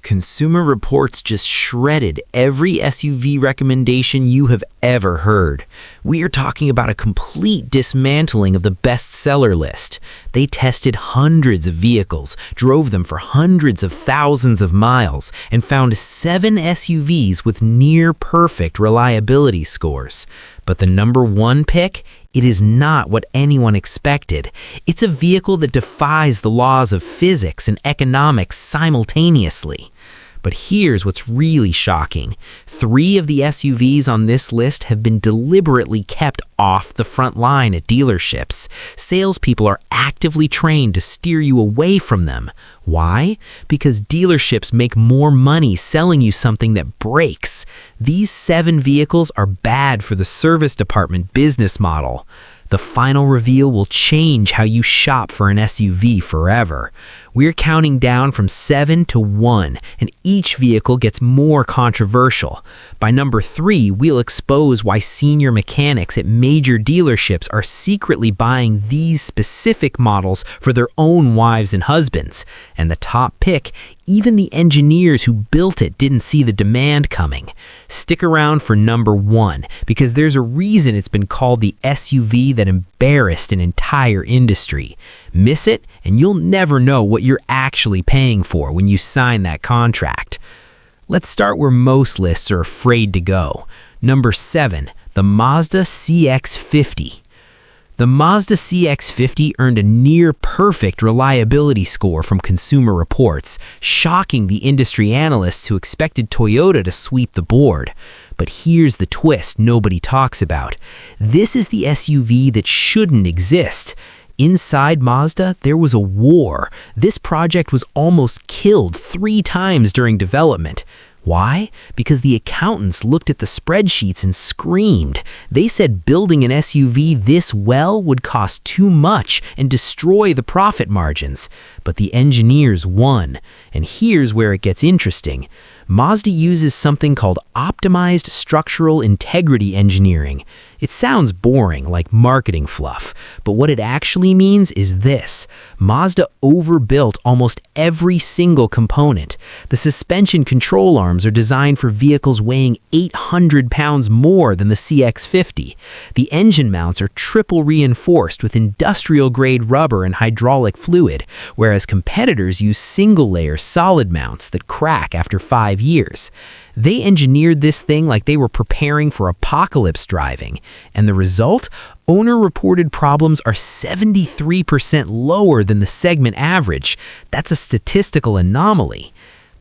Consumer Reports just shredded every SUV recommendation you have ever heard. We are talking about a complete dismantling of the bestseller list. They tested hundreds of vehicles, drove them for hundreds of thousands of miles, and found 7 SUVs with near-perfect reliability scores. But the number one pick? It is not what anyone expected. It's a vehicle that defies the laws of physics and economics simultaneously. But here's what's really shocking. 3 of the SUVs on this list have been deliberately kept off the front line at dealerships. Salespeople are actively trained to steer you away from them. Why? Because dealerships make more money selling you something that breaks. These 7 vehicles are bad for the service department business model. The final reveal will change how you shop for an SUV forever. We're counting down from 7 to 1, and each vehicle gets more controversial. By number 3, we'll expose why senior mechanics at major dealerships are secretly buying these specific models for their own wives and husbands. And the top pick, even the engineers who built it didn't see the demand coming. Stick around for number 1, because there's a reason it's been called the SUV that embarrassed an entire industry. Miss it, and you'll never know what you're actually paying for when you sign that contract. Let's start where most lists are afraid to go. Number 7, the Mazda CX-50. The Mazda CX-50 earned a near-perfect reliability score from Consumer Reports, shocking the industry analysts who expected Toyota to sweep the board. But here's the twist nobody talks about. This is the SUV that shouldn't exist. Inside Mazda, there was a war. This project was almost killed 3 times during development. Why? Because the accountants looked at the spreadsheets and screamed. They said building an SUV this well would cost too much and destroy the profit margins. But the engineers won. And here's where it gets interesting. Mazda uses something called optimized structural integrity engineering. It sounds boring, like marketing fluff, but what it actually means is this. Mazda overbuilt almost every single component. The suspension control arms are designed for vehicles weighing 800 pounds more than the CX-50. The engine mounts are triple reinforced with industrial-grade rubber and hydraulic fluid, whereas competitors use single-layer solid mounts that crack after 5 years. They engineered this thing like they were preparing for apocalypse driving. And the result? Owner-reported problems are 73% lower than the segment average. That's a statistical anomaly.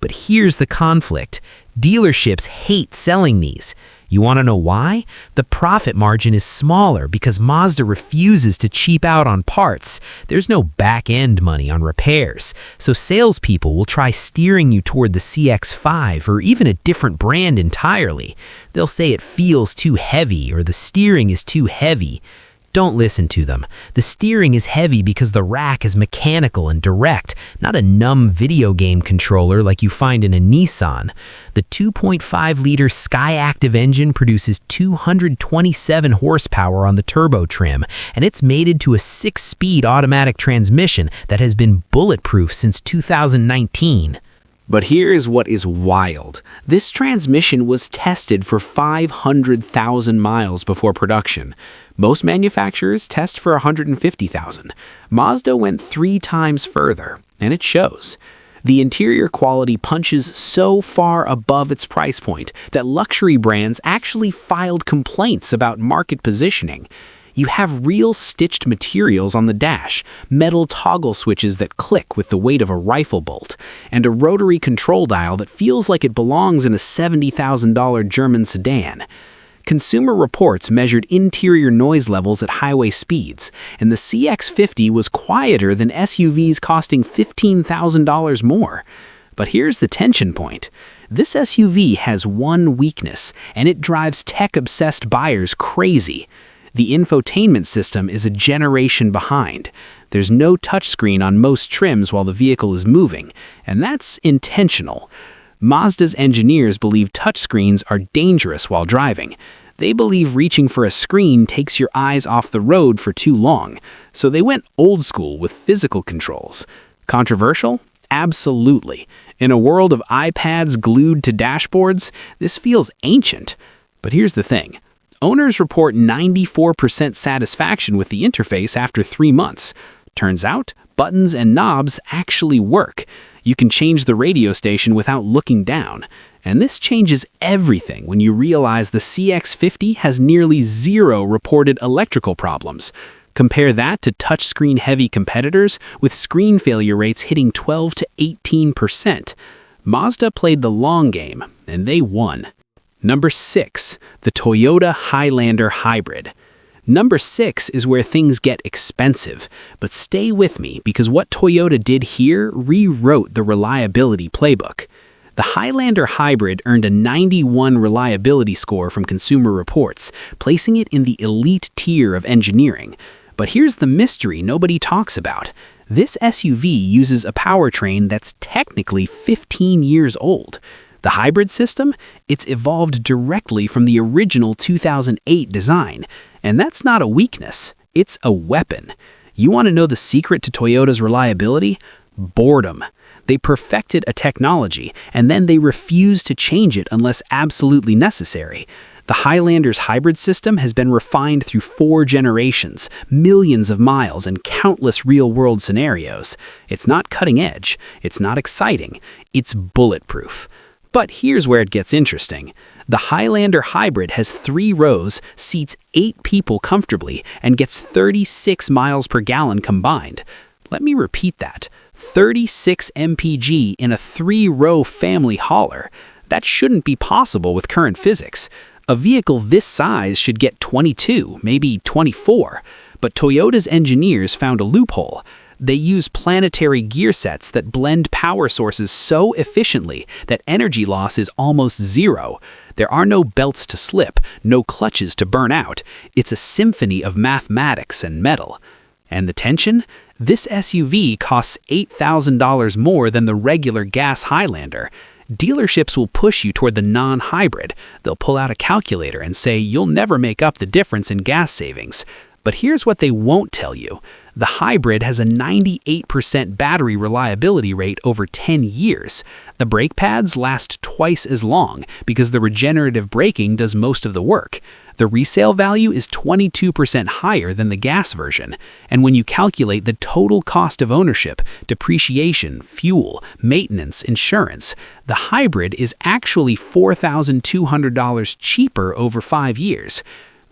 But here's the conflict. Dealerships hate selling these. You want to know why? The profit margin is smaller because Mazda refuses to cheap out on parts. There's no back-end money on repairs. So salespeople will try steering you toward the CX-5 or even a different brand entirely. They'll say it feels too heavy or the steering is too heavy. Don't listen to them. The steering is heavy because the rack is mechanical and direct, not a numb video game controller like you find in a Nissan. The 2.5-liter Skyactiv engine produces 227 horsepower on the turbo trim, and it's mated to a 6-speed automatic transmission that has been bulletproof since 2019. But here's what is wild. This transmission was tested for 500,000 miles before production. Most manufacturers test for 150,000. Mazda went 3 times further, and it shows. The interior quality punches so far above its price point that luxury brands actually filed complaints about market positioning. You have real stitched materials on the dash, metal toggle switches that click with the weight of a rifle bolt, and a rotary control dial that feels like it belongs in a $70,000 German sedan. Consumer Reports measured interior noise levels at highway speeds, and the CX-50 was quieter than SUVs costing $15,000 more. But here's the tension point. This SUV has one weakness, and it drives tech-obsessed buyers crazy. The infotainment system is a generation behind. There's no touchscreen on most trims while the vehicle is moving, and that's intentional. Mazda's engineers believe touchscreens are dangerous while driving. They believe reaching for a screen takes your eyes off the road for too long, so they went old school with physical controls. Controversial? Absolutely. In a world of iPads glued to dashboards, this feels ancient. But here's the thing. Owners report 94% satisfaction with the interface after 3 months. Turns out, buttons and knobs actually work. You can change the radio station without looking down. And this changes everything when you realize the CX-50 has nearly 0 reported electrical problems. Compare that to touchscreen-heavy competitors with screen failure rates hitting 12 to 18%. Mazda played the long game, and they won. Number 6, the Toyota Highlander Hybrid. Number 6 is where things get expensive, but stay with me because what Toyota did here rewrote the reliability playbook. The Highlander Hybrid earned a 91 reliability score from Consumer Reports, placing it in the elite tier of engineering. But here's the mystery nobody talks about. This SUV uses a powertrain that's technically 15 years old. The hybrid system? It's evolved directly from the original 2008 design. And that's not a weakness, it's a weapon. You want to know the secret to Toyota's reliability? Boredom. They perfected a technology, and then they refuse to change it unless absolutely necessary. The Highlander's hybrid system has been refined through 4 generations, millions of miles, and countless real-world scenarios. It's not cutting edge, it's not exciting, it's bulletproof. But here's where it gets interesting. The Highlander Hybrid has 3 rows, seats 8 people comfortably, and gets 36 miles per gallon combined. Let me repeat that. 36 mpg in a 3-row family hauler. That shouldn't be possible with current physics. A vehicle this size should get 22, maybe 24. But Toyota's engineers found a loophole. They use planetary gear sets that blend power sources so efficiently that energy loss is almost 0. There are no belts to slip, no clutches to burn out. It's a symphony of mathematics and metal. And the tension? This SUV costs $8,000 more than the regular gas Highlander. Dealerships will push you toward the non-hybrid. They'll pull out a calculator and say you'll never make up the difference in gas savings. But here's what they won't tell you. The hybrid has a 98% battery reliability rate over 10 years. The brake pads last twice as long because the regenerative braking does most of the work. The resale value is 22% higher than the gas version. And when you calculate the total cost of ownership, depreciation, fuel, maintenance, insurance, the hybrid is actually $4,200 cheaper over 5 years.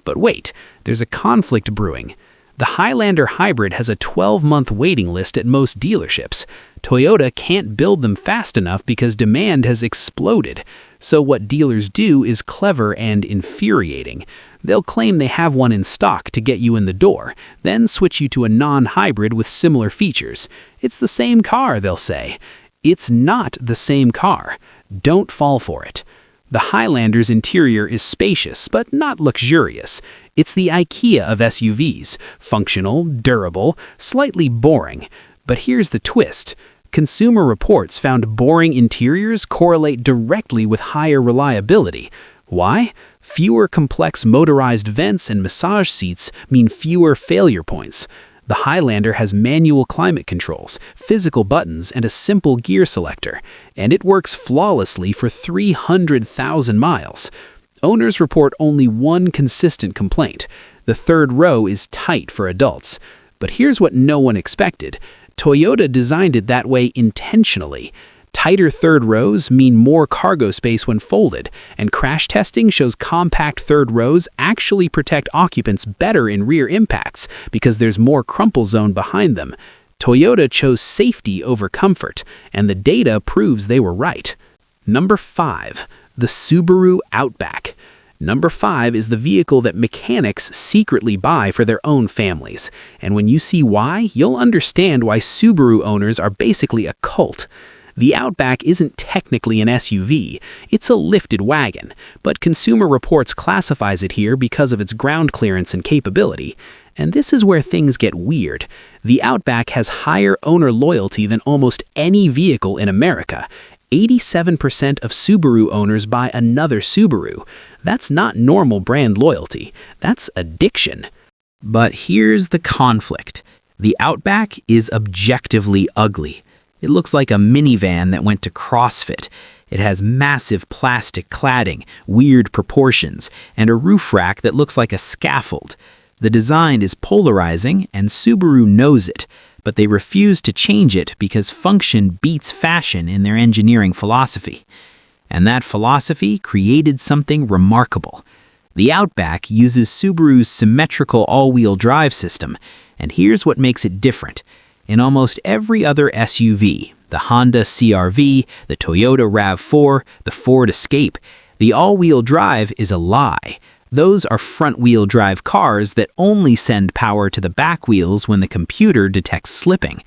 But wait, there's a conflict brewing. The Highlander Hybrid has a 12-month waiting list at most dealerships. Toyota can't build them fast enough because demand has exploded. So what dealers do is clever and infuriating. They'll claim they have one in stock to get you in the door, then switch you to a non-hybrid with similar features. It's the same car, they'll say. It's not the same car. Don't fall for it. The Highlander's interior is spacious, but not luxurious. It's the IKEA of SUVs, functional, durable, slightly boring. But here's the twist. Consumer Reports found boring interiors correlate directly with higher reliability. Why? Fewer complex motorized vents and massage seats mean fewer failure points. The Highlander has manual climate controls, physical buttons, and a simple gear selector, and it works flawlessly for 300,000 miles. Owners report only one consistent complaint. The 3rd row is tight for adults. But here's what no one expected. Toyota designed it that way intentionally. Tighter 3rd rows mean more cargo space when folded, and crash testing shows compact 3rd rows actually protect occupants better in rear impacts because there's more crumple zone behind them. Toyota chose safety over comfort, and the data proves they were right. Number 5, the Subaru Outback. Number 5 is the vehicle that mechanics secretly buy for their own families. And when you see why, you'll understand why Subaru owners are basically a cult. The Outback isn't technically an SUV, it's a lifted wagon, but Consumer Reports classifies it here because of its ground clearance and capability. And this is where things get weird. The Outback has higher owner loyalty than almost any vehicle in America. 87% of Subaru owners buy another Subaru. That's not normal brand loyalty, that's addiction. But here's the conflict. The Outback is objectively ugly. It looks like a minivan that went to CrossFit. It has massive plastic cladding, weird proportions, and a roof rack that looks like a scaffold. The design is polarizing, and Subaru knows it, but they refuse to change it because function beats fashion in their engineering philosophy. And that philosophy created something remarkable. The Outback uses Subaru's symmetrical all-wheel drive system, and here's what makes it different. In almost every other SUV, the Honda CR-V, the Toyota RAV4, the Ford Escape, the all-wheel drive is a lie. Those are front-wheel drive cars that only send power to the back wheels when the computer detects slipping.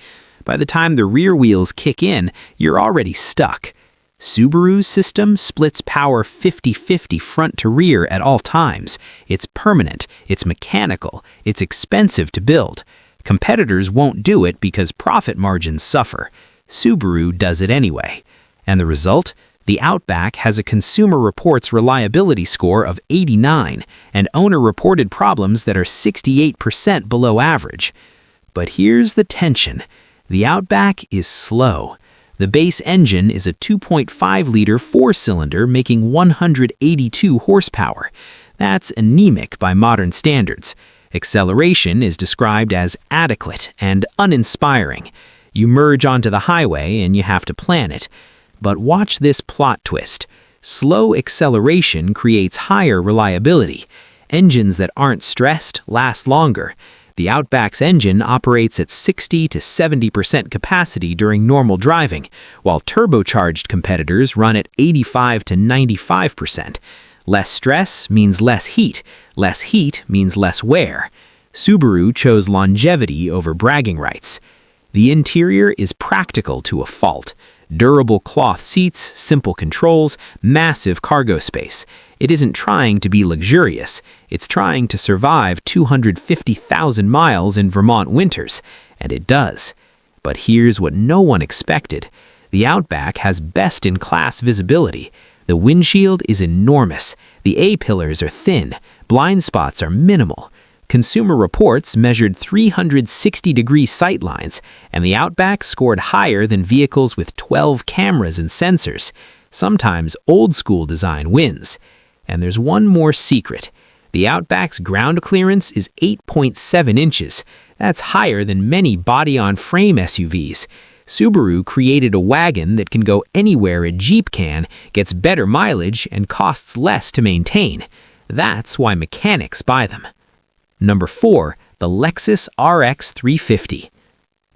By the time the rear wheels kick in, you're already stuck. Subaru's system splits power 50-50 front to rear at all times. It's permanent, it's mechanical, it's expensive to build. Competitors won't do it because profit margins suffer. Subaru does it anyway. And the result? The Outback has a Consumer Reports reliability score of 89 and owner-reported problems that are 68% below average. But here's the tension. The Outback is slow. The base engine is a 2.5-liter four-cylinder making 182 horsepower. That's anemic by modern standards. Acceleration is described as adequate and uninspiring. You merge onto the highway and you have to plan it. But watch this plot twist. Slow acceleration creates higher reliability. Engines that aren't stressed last longer. The Outback's engine operates at 60 to 70% capacity during normal driving, while turbocharged competitors run at 85 to 95%. Less stress means less heat. Less heat means less wear. Subaru chose longevity over bragging rights. The interior is practical to a fault. Durable cloth seats, simple controls, massive cargo space. It isn't trying to be luxurious. It's trying to survive 250,000 miles in Vermont winters, and it does. But here's what no one expected. The Outback has best-in-class visibility. The windshield is enormous. The A-pillars are thin. Blind spots are minimal. Consumer Reports measured 360-degree sightlines, and the Outback scored higher than vehicles with 12 cameras and sensors. Sometimes old-school design wins. And there's one more secret. The Outback's ground clearance is 8.7 inches. That's higher than many body-on-frame SUVs. Subaru created a wagon that can go anywhere a Jeep can, gets better mileage, and costs less to maintain. That's why mechanics buy them. Number 4, the Lexus RX 350.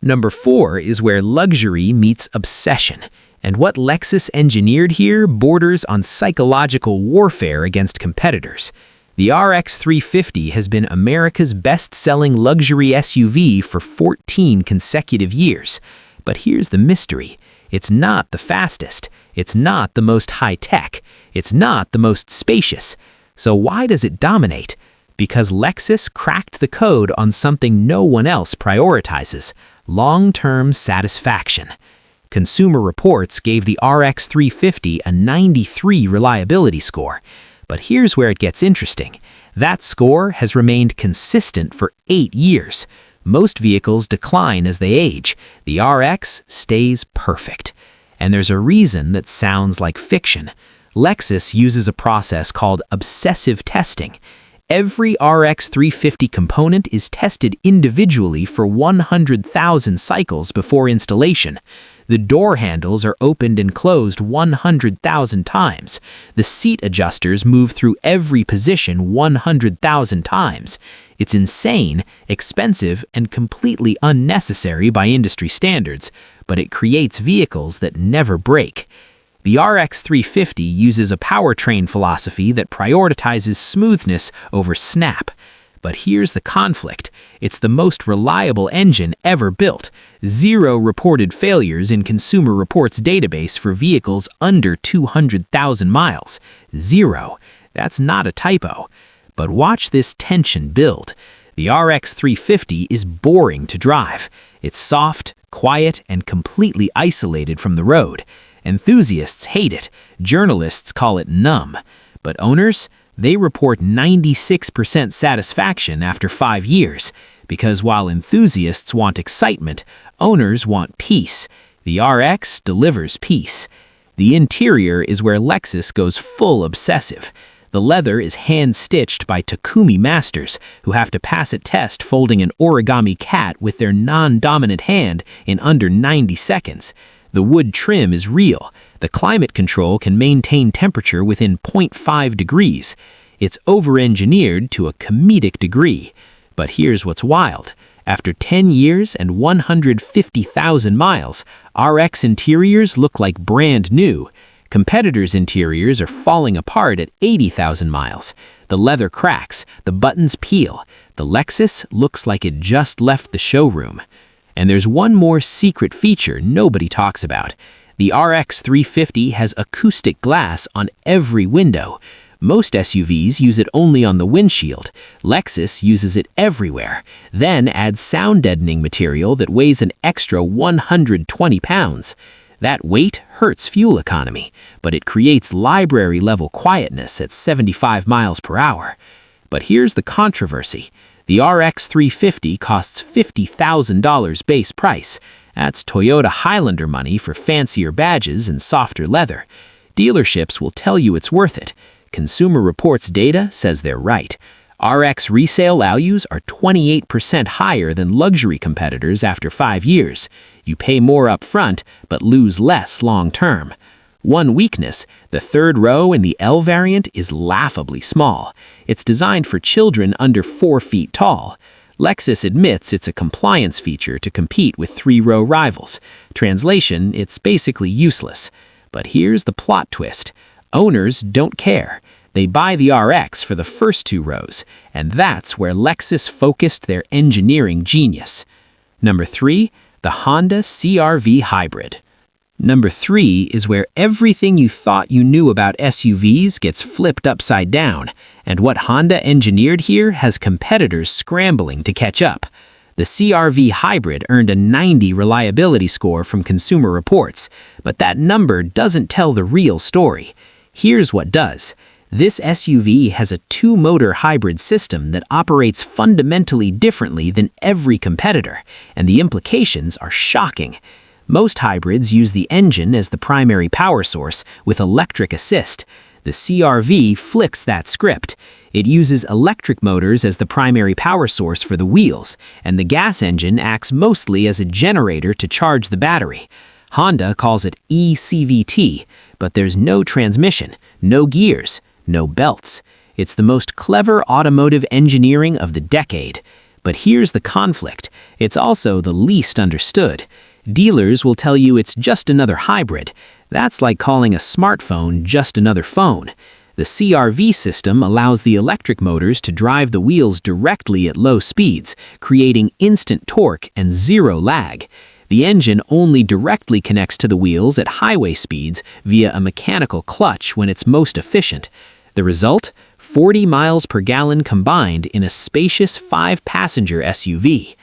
Number 4 is where luxury meets obsession, and what Lexus engineered here borders on psychological warfare against competitors. The RX 350 has been America's best-selling luxury SUV for 14 consecutive years. But here's the mystery. It's not the fastest. It's not the most high-tech. It's not the most spacious. So why does it dominate? Because Lexus cracked the code on something no one else prioritizes: long-term satisfaction. Consumer Reports gave the RX 350 a 93 reliability score. But here's where it gets interesting. That score has remained consistent for 8 years. Most vehicles decline as they age. The RX stays perfect. And there's a reason that sounds like fiction. Lexus uses a process called obsessive testing. Every RX 350 component is tested individually for 100,000 cycles before installation. The door handles are opened and closed 100,000 times. The seat adjusters move through every position 100,000 times. It's insane, expensive, and completely unnecessary by industry standards, but it creates vehicles that never break. The RX 350 uses a powertrain philosophy that prioritizes smoothness over snap. But here's the conflict. It's the most reliable engine ever built. 0 reported failures in Consumer Reports database for vehicles under 200,000 miles. 0. That's not a typo. But watch this tension build. The RX 350 is boring to drive. It's soft, quiet, and completely isolated from the road. Enthusiasts hate it. Journalists call it numb. But owners, they report 96% satisfaction after 5 years. Because while enthusiasts want excitement, owners want peace. The RX delivers peace. The interior is where Lexus goes full obsessive. The leather is hand-stitched by Takumi masters who have to pass a test folding an origami cat with their non-dominant hand in under 90 seconds. The wood trim is real. The climate control can maintain temperature within 0.5 degrees. It's over-engineered to a comedic degree. But here's what's wild. After 10 years and 150,000 miles, RX interiors look like brand new. Competitors' interiors are falling apart at 80,000 miles. The leather cracks, the buttons peel. The Lexus looks like it just left the showroom. And there's one more secret feature nobody talks about. The RX 350 has acoustic glass on every window. Most SUVs use it only on the windshield. Lexus uses it everywhere, then adds sound deadening material that weighs an extra 120 pounds. That weight hurts fuel economy, but it creates library-level quietness at 75 miles per hour. But here's the controversy. The RX 350 costs $50,000 base price. That's Toyota Highlander money for fancier badges and softer leather. Dealerships will tell you it's worth it. Consumer Reports data says they're right. RX resale values are 28% higher than luxury competitors after 5 years. You pay more up front, but lose less long-term. One weakness, the third row in the L variant is laughably small. It's designed for children under 4 feet tall. Lexus admits it's a compliance feature to compete with 3-row rivals. Translation, it's basically useless. But here's the plot twist. Owners don't care. They buy the RX for the first 2 rows, and that's where Lexus focused their engineering genius. Number 3, the Honda CR-V Hybrid. Number 3 is where everything you thought you knew about SUVs gets flipped upside down, and what Honda engineered here has competitors scrambling to catch up. The CR-V Hybrid earned a 90 reliability score from Consumer Reports, but that number doesn't tell the real story. Here's what does. This SUV has a 2-motor hybrid system that operates fundamentally differently than every competitor, and the implications are shocking. Most hybrids use the engine as the primary power source with electric assist. The CR-V flicks that script. It uses electric motors as the primary power source for the wheels, and the gas engine acts mostly as a generator to charge the battery. Honda calls it eCVT, but there's no transmission, no gears, no belts. It's the most clever automotive engineering of the decade. But here's the conflict. It's also the least understood. Dealers will tell you it's just another hybrid. That's like calling a smartphone just another phone. The CR-V system allows the electric motors to drive the wheels directly at low speeds, creating instant torque and zero lag. The engine only directly connects to the wheels at highway speeds via a mechanical clutch when it's most efficient. The result? 40 miles per gallon combined in a spacious 5-passenger SUV.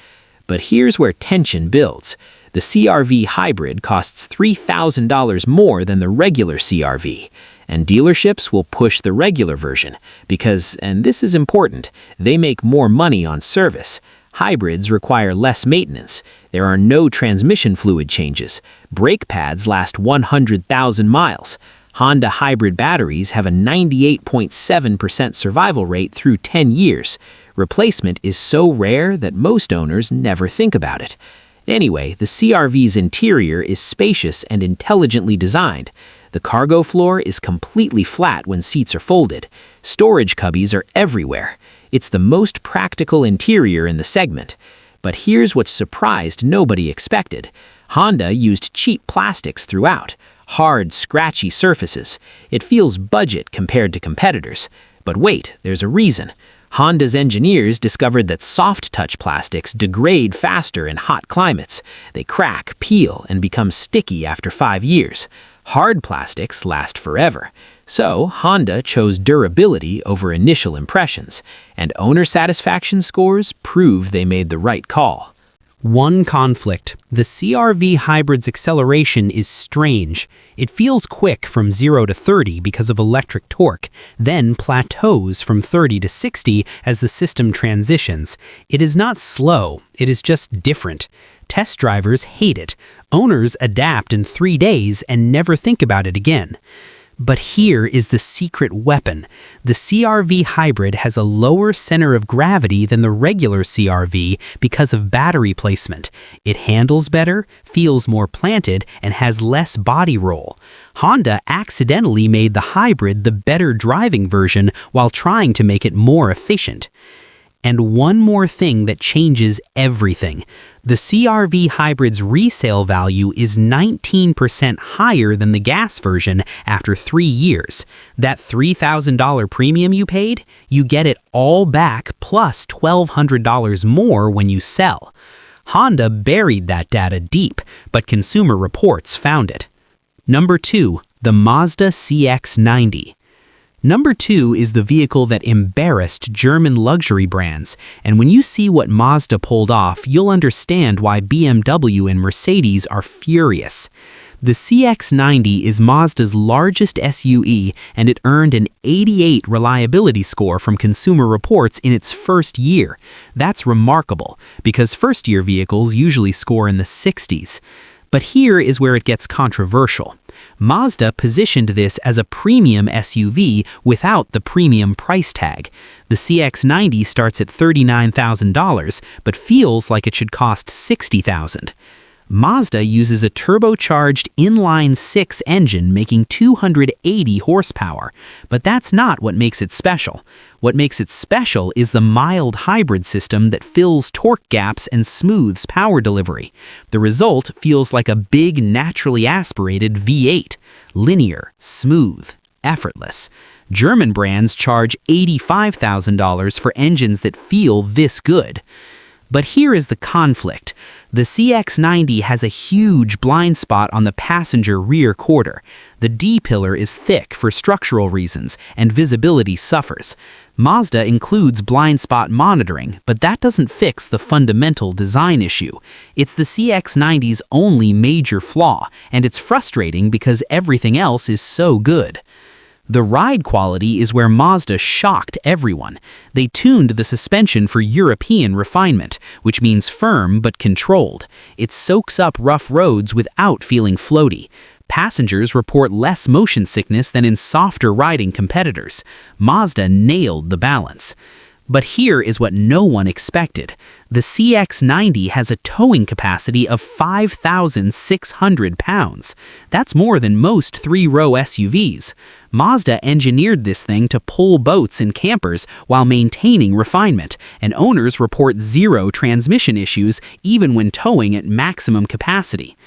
But here's where tension builds. The CR-V Hybrid costs $3,000 more than the regular CR-V, and dealerships will push the regular version because, and this is important, they make more money on service. Hybrids require less maintenance. There are no transmission fluid changes. Brake pads last 100,000 miles. Honda hybrid batteries have a 98.7% survival rate through 10 years. Replacement is so rare that most owners never think about it. Anyway, the CR-V's interior is spacious and intelligently designed. The cargo floor is completely flat when seats are folded. Storage cubbies are everywhere. It's the most practical interior in the segment. But here's what surprised nobody expected. Honda used cheap plastics throughout. Hard, scratchy surfaces. It feels budget compared to competitors. But wait, there's a reason. Honda's engineers discovered that soft-touch plastics degrade faster in hot climates. They crack, peel, and become sticky after 5 years. Hard plastics last forever. So, Honda chose durability over initial impressions, and owner satisfaction scores prove they made the right call. One conflict. The CR-V Hybrid's acceleration is strange. It feels quick from 0 to 30 because of electric torque, then plateaus from 30 to 60 as the system transitions. It is not slow, it is just different. Test drivers hate it. Owners adapt in 3 days and never think about it again. But here is the secret weapon. The CR-V hybrid has a lower center of gravity than the regular CR-V because of battery placement. It handles better, feels more planted, and has less body roll. Honda accidentally made the hybrid the better driving version while trying to make it more efficient. And one more thing that changes everything. The CR-V hybrid's resale value is 19% higher than the gas version after 3 years. That $3,000 premium you paid, you get it all back plus $1,200 more when you sell. Honda buried that data deep, but Consumer Reports found it. Number 2, the Mazda CX-90. Number 2 is the vehicle that embarrassed German luxury brands, and when you see what Mazda pulled off, you'll understand why BMW and Mercedes are furious. The CX-90 is Mazda's largest SUV, and it earned an 88 reliability score from Consumer Reports in its first year. That's remarkable, because first-year vehicles usually score in the 60s. But here is where it gets controversial. Mazda positioned this as a premium SUV without the premium price tag. The CX-90 starts at $39,000, but feels like it should cost $60,000. Mazda uses a turbocharged inline-6 engine making 280 horsepower, but that's not what makes it special. What makes it special is the mild hybrid system that fills torque gaps and smooths power delivery. The result feels like a big, naturally aspirated V8. Linear, smooth, effortless. German brands charge $85,000 for engines that feel this good. But here is the conflict. The CX-90 has a huge blind spot on the passenger rear quarter. The D-pillar is thick for structural reasons, and visibility suffers. Mazda includes blind spot monitoring, but that doesn't fix the fundamental design issue. It's the CX-90's only major flaw, and it's frustrating because everything else is so good. The ride quality is where Mazda shocked everyone. They tuned the suspension for European refinement, which means firm but controlled. It soaks up rough roads without feeling floaty. Passengers report less motion sickness than in softer riding competitors. Mazda nailed the balance. But here is what no one expected. The CX-90 has a towing capacity of 5,600 pounds. That's more than most 3-row SUVs. Mazda engineered this thing to pull boats and campers while maintaining refinement, and owners report 0 transmission issues even when towing at maximum capacity.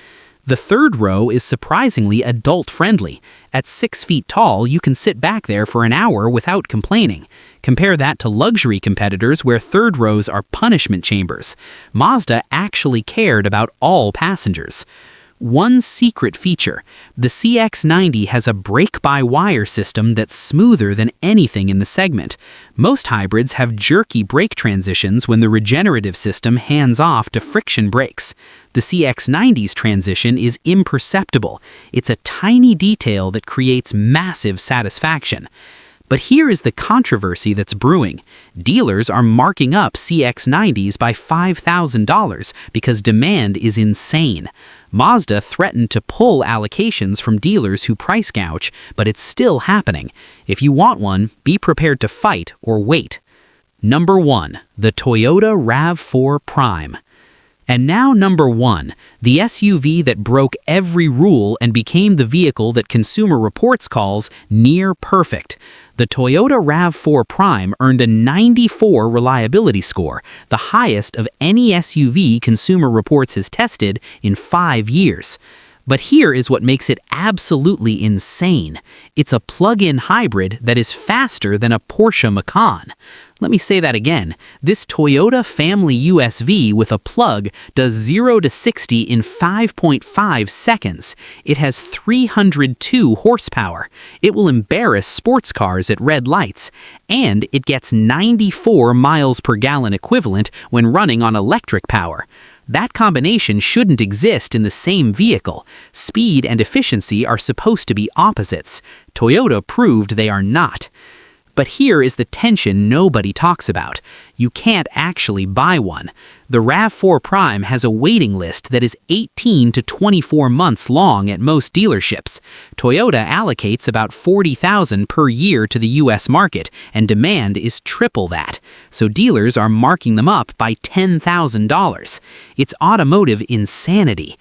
The third row is surprisingly adult-friendly. At 6 feet tall, you can sit back there for an hour without complaining. Compare that to luxury competitors where third rows are punishment chambers. Mazda actually cared about all passengers. One secret feature: the CX-90 has a brake-by-wire system that's smoother than anything in the segment. Most hybrids have jerky brake transitions when the regenerative system hands off to friction brakes. The CX-90's transition is imperceptible. It's a tiny detail that creates massive satisfaction. But here is the controversy that's brewing. Dealers are marking up CX-90s by $5,000 because demand is insane. Mazda threatened to pull allocations from dealers who price gouge, but it's still happening. If you want one, be prepared to fight or wait. Number 1, the Toyota RAV4 Prime. And now number 1, the SUV that broke every rule and became the vehicle that Consumer Reports calls near perfect. The Toyota RAV4 Prime earned a 94 reliability score, the highest of any SUV Consumer Reports has tested in 5 years. But here is what makes it absolutely insane. It's a plug-in hybrid that is faster than a Porsche Macan. Let me say that again. This Toyota family USV with a plug does 0 to 60 in 5.5 seconds. It has 302 horsepower. It will embarrass sports cars at red lights. And it gets 94 miles per gallon equivalent when running on electric power. That combination shouldn't exist in the same vehicle. Speed and efficiency are supposed to be opposites. Toyota proved they are not. But here is the tension nobody talks about. You can't actually buy one. The RAV4 Prime has a waiting list that is 18 to 24 months long at most dealerships. Toyota allocates about $40,000 per year to the US market, and demand is triple that. So dealers are marking them up by $10,000. It's automotive insanity.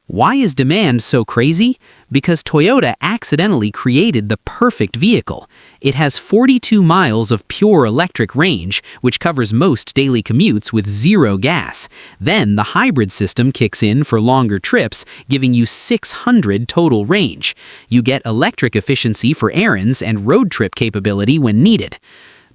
Why is demand so crazy? Because Toyota accidentally created the perfect vehicle. It has 42 miles of pure electric range, which covers most daily commutes with zero gas. Then the hybrid system kicks in for longer trips, giving you 600 total range. You get electric efficiency for errands and road trip capability when needed.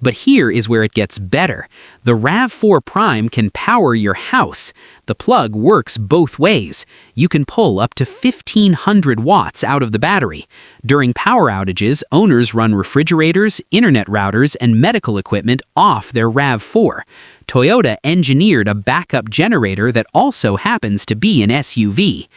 But here is where it gets better. The RAV4 Prime can power your house. The plug works both ways. You can pull up to 1,500 watts out of the battery. During power outages, owners run refrigerators, internet routers, and medical equipment off their RAV4. Toyota engineered a backup generator that also happens to be an SUV.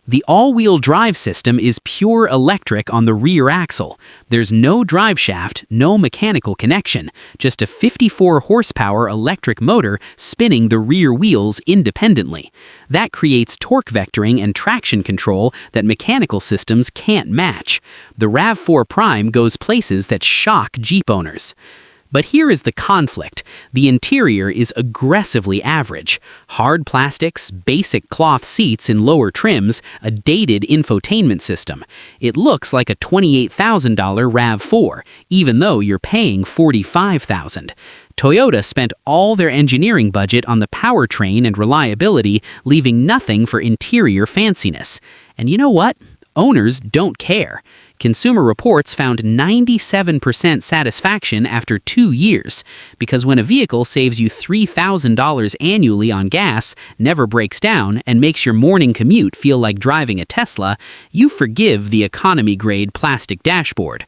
The all-wheel drive system is pure electric on the rear axle. There's no drive shaft, no mechanical connection, just a 54-horsepower electric motor spinning the rear wheels independently. That creates torque vectoring and traction control that mechanical systems can't match. The RAV4 Prime goes places that shock Jeep owners. But here is the conflict. The interior is aggressively average. Hard plastics, basic cloth seats in lower trims, a dated infotainment system. It looks like a $28,000 RAV4, even though you're paying $45,000. Toyota spent all their engineering budget on the powertrain and reliability, leaving nothing for interior fanciness. And you know what? Owners don't care. Consumer Reports found 97% satisfaction after 2 years, because when a vehicle saves you $3,000 annually on gas, never breaks down, and makes your morning commute feel like driving a Tesla, you forgive the economy-grade plastic dashboard.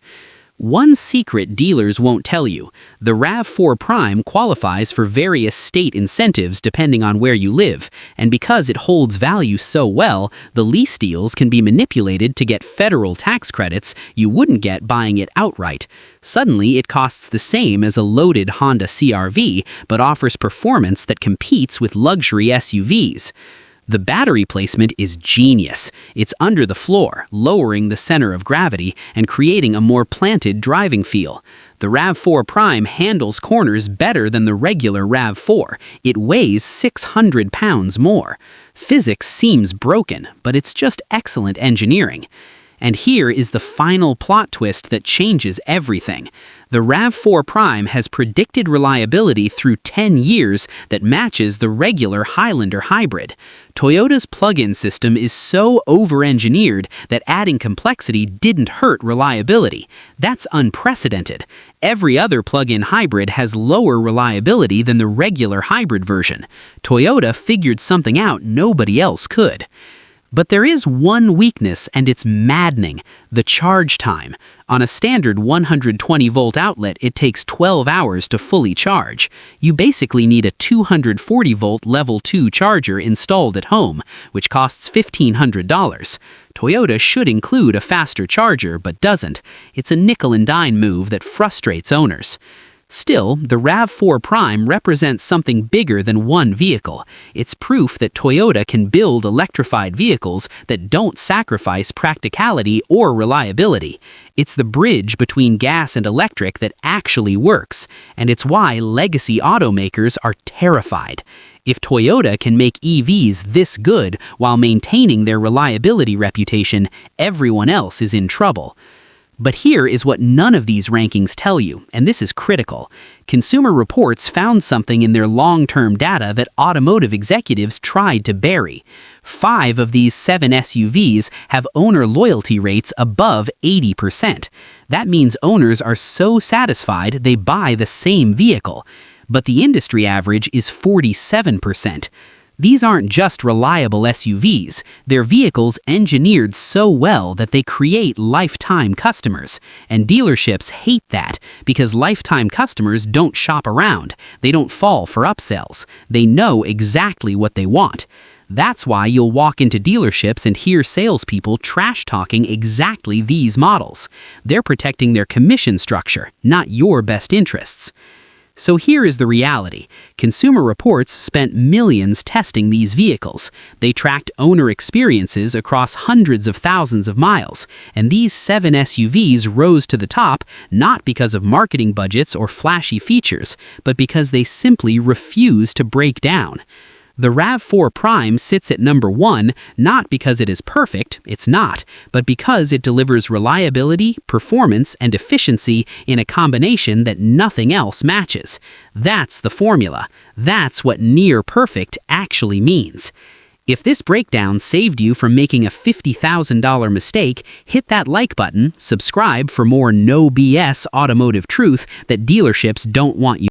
One secret dealers won't tell you: the RAV4 Prime qualifies for various state incentives depending on where you live, and because it holds value so well, the lease deals can be manipulated to get federal tax credits you wouldn't get buying it outright. Suddenly, it costs the same as a loaded Honda CR-V, but offers performance that competes with luxury SUVs. The battery placement is genius. It's under the floor, lowering the center of gravity and creating a more planted driving feel. The RAV4 Prime handles corners better than the regular RAV4. It weighs 600 pounds more. Physics seems broken, but it's just excellent engineering. And here is the final plot twist that changes everything. The RAV4 Prime has predicted reliability through 10 years that matches the regular Highlander hybrid. Toyota's plug-in system is so over-engineered that adding complexity didn't hurt reliability. That's unprecedented. Every other plug-in hybrid has lower reliability than the regular hybrid version. Toyota figured something out nobody else could. But there is one weakness, and it's maddening: the charge time. On a standard 120-volt outlet, it takes 12 hours to fully charge. You basically need a 240-volt Level 2 charger installed at home, which costs $1,500. Toyota should include a faster charger, but doesn't. It's a nickel-and-dime move that frustrates owners. Still, the RAV4 Prime represents something bigger than one vehicle. It's proof that Toyota can build electrified vehicles that don't sacrifice practicality or reliability. It's the bridge between gas and electric that actually works, and it's why legacy automakers are terrified. If Toyota can make EVs this good while maintaining their reliability reputation, everyone else is in trouble. But here is what none of these rankings tell you, and this is critical. Consumer Reports found something in their long-term data that automotive executives tried to bury. 5 of these 7 SUVs have owner loyalty rates above 80%. That means owners are so satisfied they buy the same vehicle. But the industry average is 47%. These aren't just reliable SUVs, they're vehicles engineered so well that they create lifetime customers. And dealerships hate that, because lifetime customers don't shop around, they don't fall for upsells, they know exactly what they want. That's why you'll walk into dealerships and hear salespeople trash-talking exactly these models. They're protecting their commission structure, not your best interests. So here is the reality. Consumer Reports spent millions testing these vehicles. They tracked owner experiences across hundreds of thousands of miles, and these 7 SUVs rose to the top not because of marketing budgets or flashy features, but because they simply refuse to break down. The RAV4 Prime sits at number 1 not because it is perfect, it's not, but because it delivers reliability, performance, and efficiency in a combination that nothing else matches. That's the formula. That's what near perfect actually means. If this breakdown saved you from making a $50,000 mistake, hit that like button, subscribe for more no BS automotive truth that dealerships don't want you